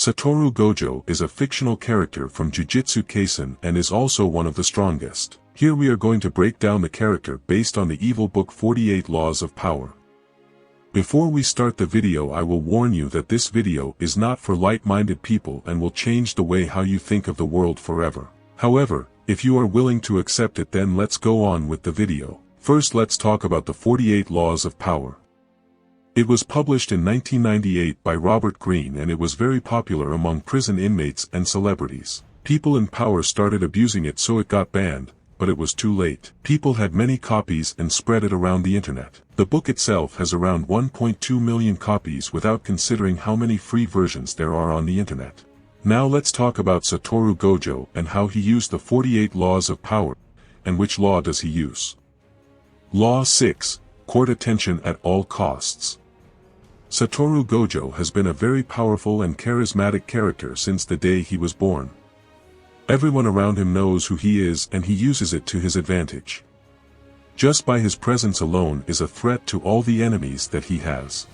Satoru Gojo is a fictional character from Jujutsu Kaisen and is also one of the strongest. Here we are going to break down the character based on the evil book 48 Laws of Power. Before we start the video, I will warn you that this video is not for light-minded people and will change the way how you think of the world forever. However, if you are willing to accept it, then let's go on with the video. First, let's talk about the 48 Laws of Power. It was published in 1998 by Robert Greene and it was very popular among prison inmates and celebrities. People in power started abusing it, so it got banned, but it was too late. People had many copies and spread it around the internet. The book itself has around 1.2 million copies without considering how many free versions there are on the internet. Now let's talk about Satoru Gojo and how he used the 48 Laws of Power. And which law does he use? Law 6. Court attention at all costs. Satoru Gojo has been a very powerful and charismatic character since the day he was born. Everyone around him knows who he is and he uses it to his advantage. Just by his presence alone is a threat to all the enemies that he has.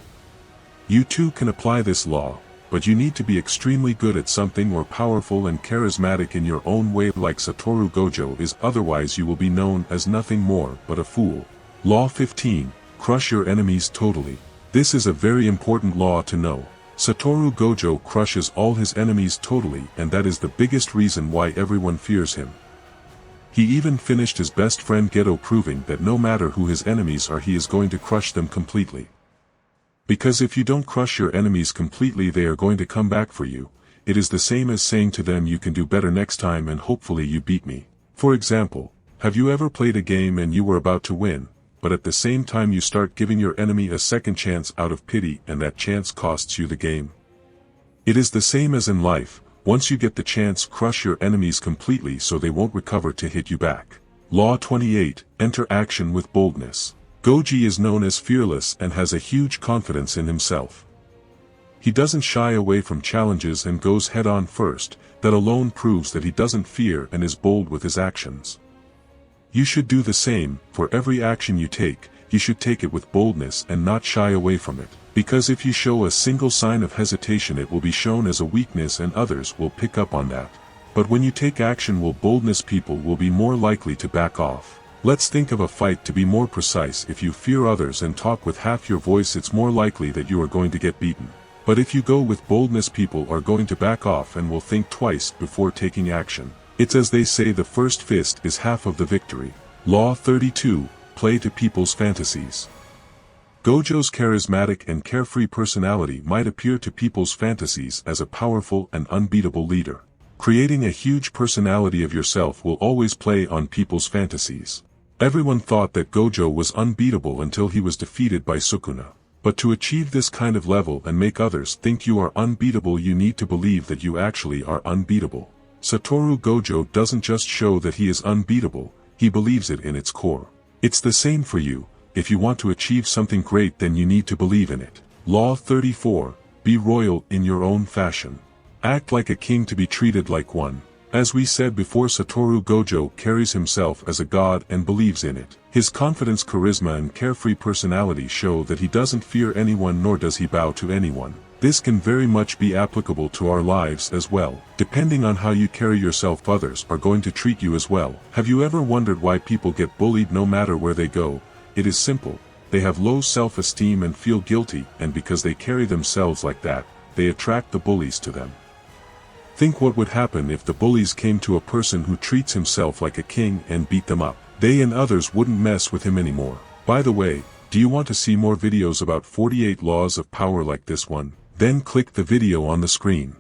You too can apply this law, but you need to be extremely good at something or powerful and charismatic in your own way like Satoru Gojo is, otherwise you will be known as nothing more but a fool. Law 15. Crush your enemies totally. This is a very important law to know. Satoru Gojo crushes all his enemies totally, and that is the biggest reason why everyone fears him. He even finished his best friend Geto, proving that no matter who his enemies are, he is going to crush them completely. Because if you don't crush your enemies completely, they are going to come back for you. It is the same as saying to them, you can do better next time and hopefully you beat me. For example, have you ever played a game and you were about to win, but at the same time you start giving your enemy a second chance out of pity and that chance costs you the game? It is the same as in life. Once you get the chance, crush your enemies completely so they won't recover to hit you back. Law 28. Enter action with boldness. Gojo is known as fearless and has a huge confidence in himself. He doesn't shy away from challenges and goes head on first. That alone proves that he doesn't fear and is bold with his actions. You should do the same. For every action you take, you should take it with boldness and not shy away from it. Because if you show a single sign of hesitation, it will be shown as a weakness and others will pick up on that. But when you take action with boldness, people will be more likely to back off. Let's think of a fight to be more precise. If you fear others and talk with half your voice, it's more likely that you are going to get beaten. But if you go with boldness, people are going to back off and will think twice before taking action. It's as they say, the first fist is half of the victory. Law 32. Play to people's fantasies. Gojo's charismatic and carefree personality might appear to people's fantasies as a powerful and unbeatable leader. Creating a huge personality of yourself will always play on people's fantasies. Everyone thought that Gojo was unbeatable until he was defeated by Sukuna. But to achieve this kind of level and make others think you are unbeatable, you need to believe that you actually are unbeatable. Satoru Gojo doesn't just show that he is unbeatable, he believes it in its core. It's the same for you. If you want to achieve something great, then you need to believe in it. Law 34. Be royal in your own fashion. Act like a king to be treated like one. As we said before, Satoru Gojo carries himself as a god and believes in it. His confidence, charisma and carefree personality show that he doesn't fear anyone nor does he bow to anyone. This can very much be applicable to our lives as well. Depending on how you carry yourself, others are going to treat you as well. Have you ever wondered why people get bullied no matter where they go? It is simple. They have low self-esteem and feel guilty, and because they carry themselves like that, they attract the bullies to them. Think what would happen if the bullies came to a person who treats himself like a king and beat them up. They and others wouldn't mess with him anymore. By the way, do you want to see more videos about 48 Laws of Power like this one? Then click the video on the screen.